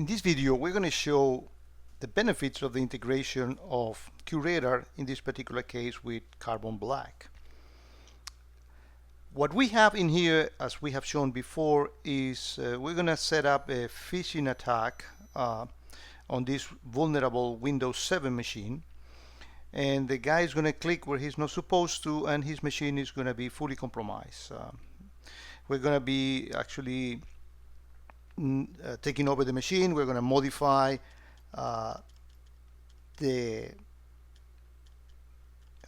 In this video, we're going to show the benefits of the integration of QRadar, in this particular case with Carbon Black. What we have in here, as we have shown before, is we're going to set up a phishing attack on this vulnerable Windows 7 machine. And the guy is going to click where he's not supposed to, and his machine is going to be fully compromised. We're going to be actually taking over the machine. We're going to modify the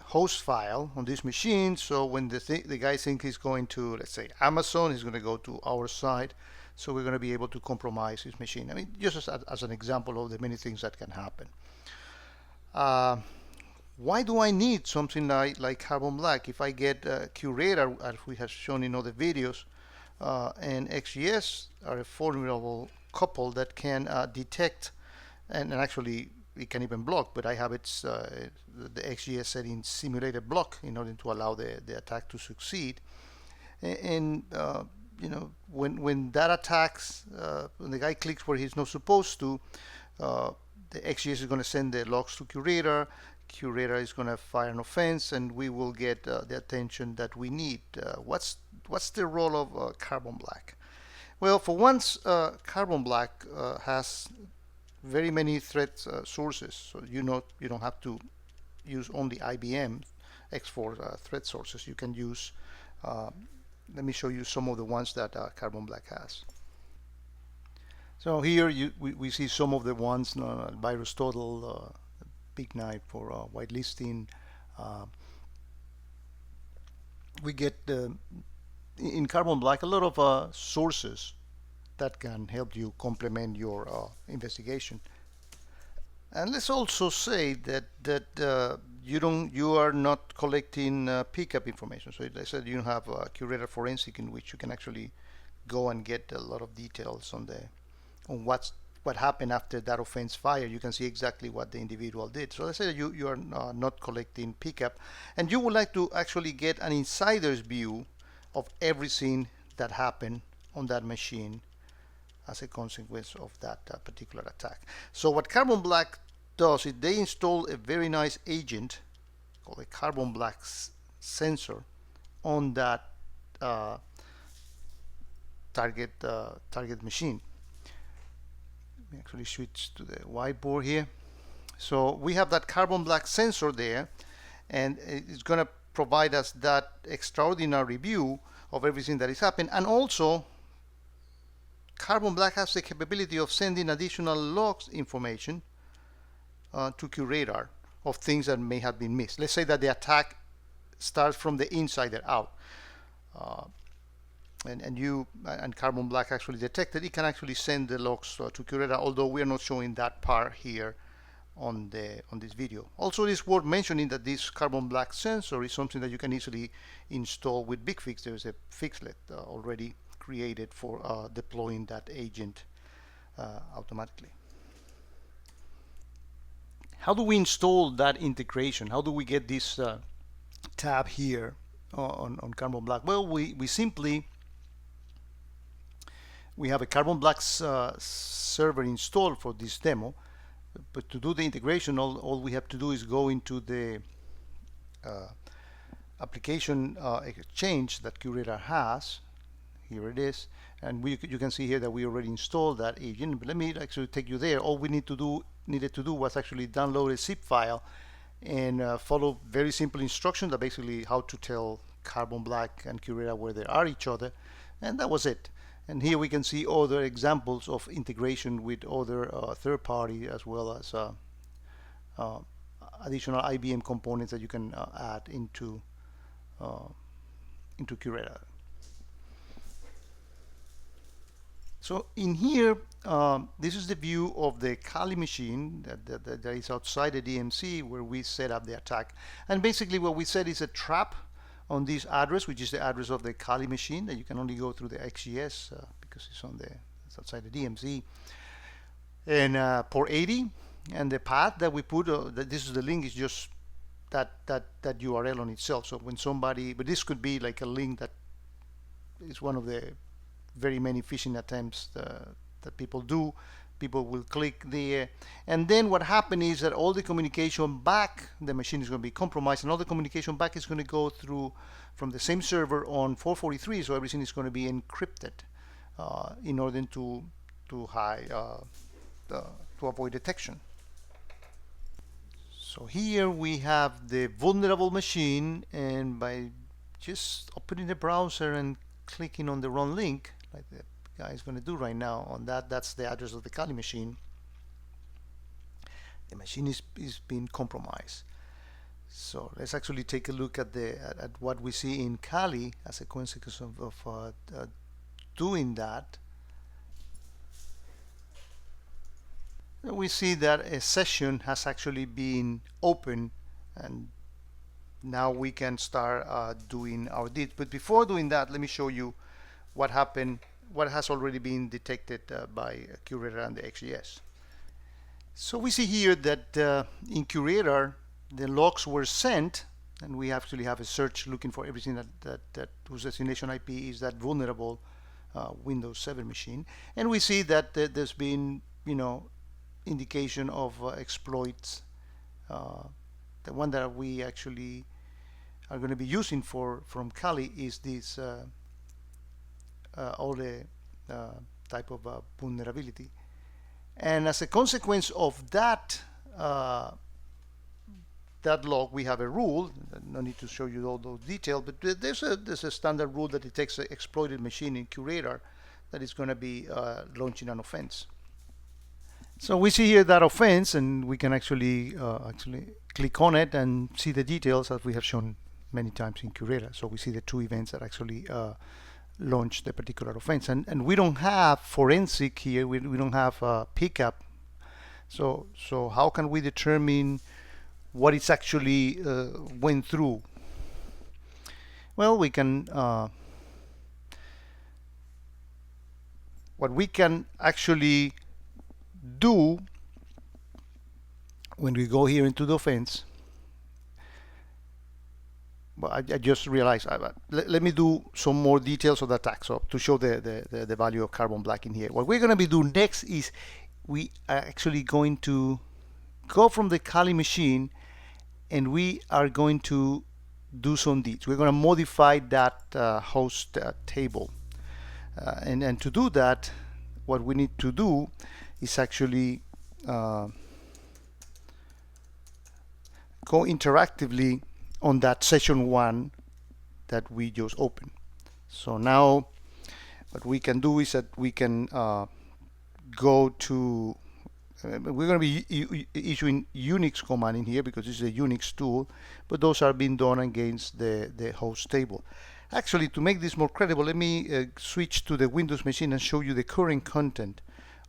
host file on this machine, so when the guy thinks he's going to, let's say, Amazon, he's going to go to our site, so we're going to be able to compromise his machine. I mean, just as an example of the many things that can happen. Why do I need something like Carbon Black? If I get QRadar, as we have shown in other videos, and XGS are a formidable couple that can detect and actually it can even block, but I have its the XGS set in simulated block in order to allow the attack to succeed. And you know, when that attacks, when the guy clicks where he's not supposed to, the XGS is going to send the logs to QRadar. QRadar is going to fire an offense, and we will get the attention that we need. What's the role of Carbon Black? Well, for once, Carbon Black has very many threat sources, so you don't have to use only IBM X4 threat sources. You can use, let me show you some of the ones that Carbon Black has. So here we see some of the ones: Virus Total, Big Knife for whitelisting. We get in Carbon Black a lot of sources that can help you complement your investigation. And let's also say that you are not collecting pickup information. So as I said, you have QRadar Forensic, in which you can actually go and get a lot of details on what happened after that offense fire. You can see exactly what the individual did. So let's say that you are not collecting pickup, and you would like to actually get an insider's view of everything that happened on that machine as a consequence of that particular attack. So what Carbon Black does is they install a very nice agent called a Carbon Black sensor on that target machine. Let me actually switch to the whiteboard here. So we have that Carbon Black sensor there, and it's going to provide us that extraordinary view of everything that is happening. And also, Carbon Black has the capability of sending additional logs information to QRadar of things that may have been missed. Let's say that the attack starts from the insider out, and Carbon Black actually detected. It can actually send the logs to QRadar, although we are not showing that part here on this video. Also, it is worth mentioning that this Carbon Black sensor is something that you can easily install with BigFix. There is a fixlet already created for deploying that agent automatically. How do we install that integration? How do we get this tab here on Carbon Black? Well, we simply have a Carbon Black server installed for this demo, but to do the integration, all we have to do is go into the application exchange that QRadar has. Here it is, and you can see here that we already installed that agent. But let me actually take you there. All we needed to do was actually download a zip file and follow very simple instructions that basically how to tell Carbon Black and QRadar where they are each other, and that was it. And here we can see other examples of integration with other third party, as well as additional IBM components that you can add into QRadar. So in here, this is the view of the Kali machine that is outside the DMZ where we set up the attack. And basically what we said is a trap on this address, which is the address of the Kali machine, that you can only go through the XGS because it's outside the DMZ. And port 80, and the path that we put, this is the link, is just that URL on itself. So when somebody, but this could be like a link that is one of the very many phishing attempts that people do people will click there, and then what happened is that all the communication back, the machine is going to be compromised, and all the communication back is going to go through from the same server on 443, so everything is going to be encrypted in order to avoid detection. So here we have the vulnerable machine, and by just opening the browser and clicking on the wrong link, like the guy is going to do right now on that, that's the address of the Kali machine. The machine is being compromised. So let's actually take a look at what we see in Kali as a consequence of doing that. We see that a session has actually been opened, and now we can start doing our deeds. But before doing that, let me show you what happened, what has already been detected by QRadar and the XGS. So we see here that in QRadar, the logs were sent, and we actually have a search looking for everything that whose destination IP is that vulnerable Windows 7 machine. And we see that there's been, indication of exploits. The one that we actually are going to be using from Kali is this all the type of vulnerability. And as a consequence of that that log, we have a rule. No need to show you all those details, but there's a standard rule that detects an exploited machine in QRadar that is going to be launching an offense. So we see here that offense, and we can actually click on it and see the details as we have shown many times in QRadar. So we see the two events that actually launch the particular offense, and we don't have forensic here. We don't have pickup. So how can we determine what it's actually went through? Well, we can what we can actually do when we go here into the offense. Well, I just realized let me do some more details of the attack, so to show the value of Carbon Black in here. What we're going to be doing next is we are actually going to go from the Kali machine, and we are going to do some deeds. We're going to modify that host table, and to do that, what we need to do is actually go interactively on that session 1 that we just opened. So now what we can do is that we can go to we're going to be issuing Unix command in here because this is a Unix tool, but those are being done against the host table. Actually, to make this more credible, let me switch to the Windows machine and show you the current content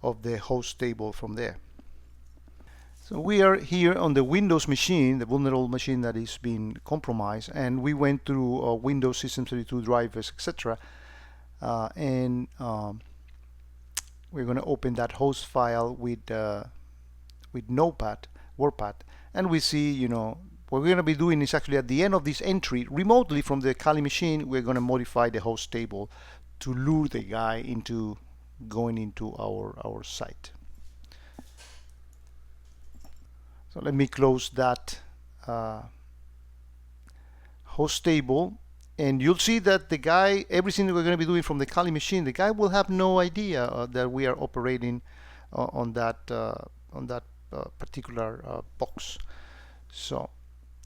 of the host table from there. So we are here on the Windows machine, the vulnerable machine that is being compromised, and we went through Windows System 32 drivers, etc. And we're going to open that host file with Notepad, WordPad, and we see, what we're going to be doing is actually at the end of this entry, remotely from the Kali machine, we're going to modify the host table to lure the guy into going into our site. So let me close that host table, and you'll see that the guy, everything that we're going to be doing from the Kali machine, the guy will have no idea that we are operating on that particular box. So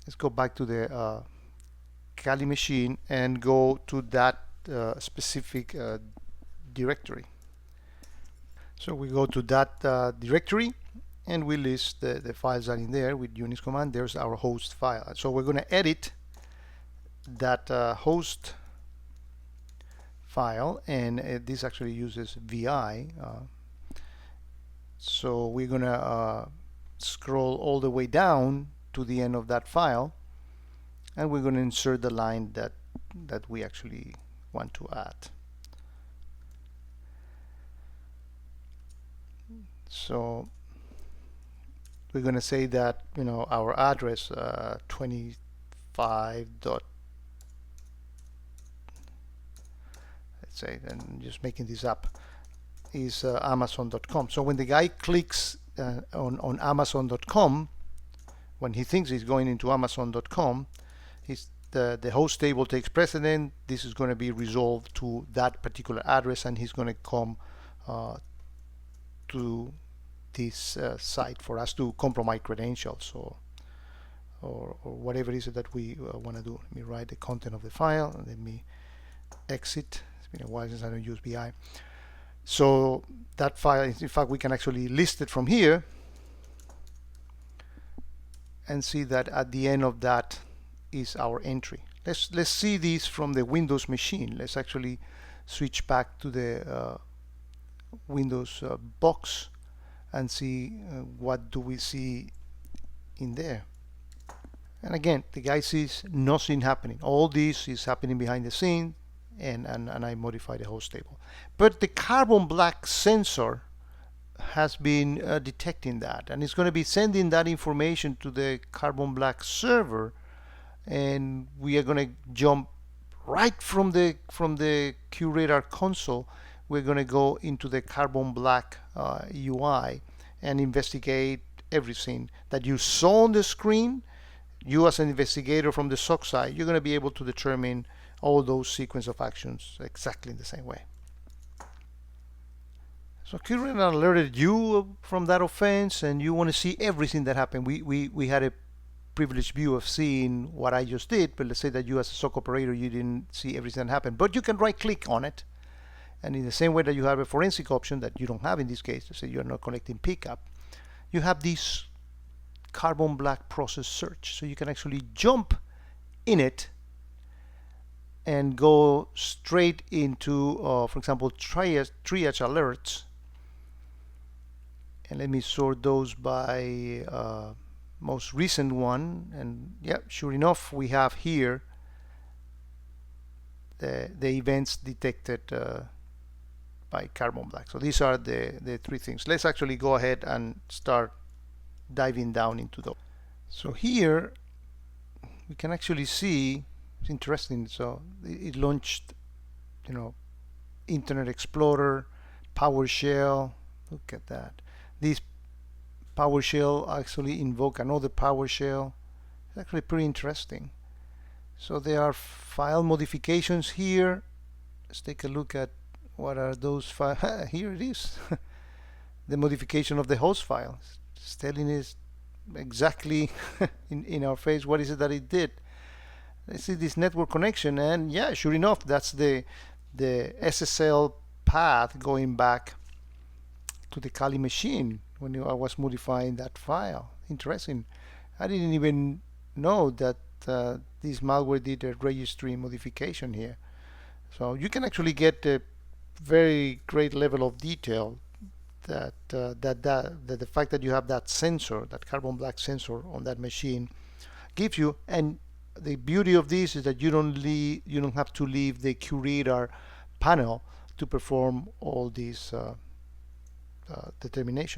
let's go back to the Kali machine and go to that specific directory. So we go to that directory, and we list the files that are in there with Unix command. There's our host file. So we're going to edit that host file, and this actually uses VI. So we're going to scroll all the way down to the end of that file, and we're going to insert the line that we actually want to add. So we're going to say that our address 25. Let's say, and just making this up, is Amazon.com. So when the guy clicks on Amazon.com, when he thinks he's going into Amazon.com, the host table takes precedent. This is going to be resolved to that particular address, and he's going to come to this site for us to compromise credentials or whatever it is that we want to do. Let me write the content of the file, and let me exit. It's been a while since I don't use BI. So that file, in fact, we can actually list it from here and see that at the end of that is our entry. Let's see this from the Windows machine. Let's actually switch back to the Windows box and see what do we see in there. And again, the guy sees nothing happening. All this is happening behind the scene, and I modify the host table. But the Carbon Black sensor has been detecting that, and it's going to be sending that information to the Carbon Black server, and we are going to jump right from the QRadar console. We're going to go into the Carbon Black UI and investigate everything that you saw on the screen. You as an investigator from the SOC side, you're going to be able to determine all those sequence of actions exactly in the same way. So QRadar alerted you from that offense, and you want to see everything that happened. We had a privileged view of seeing what I just did, but let's say that you as a SOC operator, you didn't see everything that happened. But you can right click on it, and in the same way that you have a forensic option that you don't have in this case, to say you're not collecting pickup, you have this Carbon Black process search. So you can actually jump in it and go straight into, for example, triage alerts. And let me sort those by most recent one. And yeah, sure enough, we have here the events detected by Carbon Black. So these are the three things. Let's actually go ahead and start diving down into those. So here we can actually see, it's interesting. So it launched, Internet Explorer, PowerShell. Look at that. This PowerShell actually invoke another PowerShell. It's actually pretty interesting. So there are file modifications here. Let's take a look at what are those files. Here it is. The modification of the host file. It's telling us exactly in our face what is it that it did. Let's see this network connection, and yeah, sure enough, that's the SSL path going back to the Kali machine when I was modifying that file. Interesting. I didn't even know that this malware did a registry modification here. So you can actually get a very great level of detail that the fact that you have that sensor, that Carbon Black sensor on that machine, gives you. And the beauty of this is that you don't have to leave the QRadar panel to perform all these determination.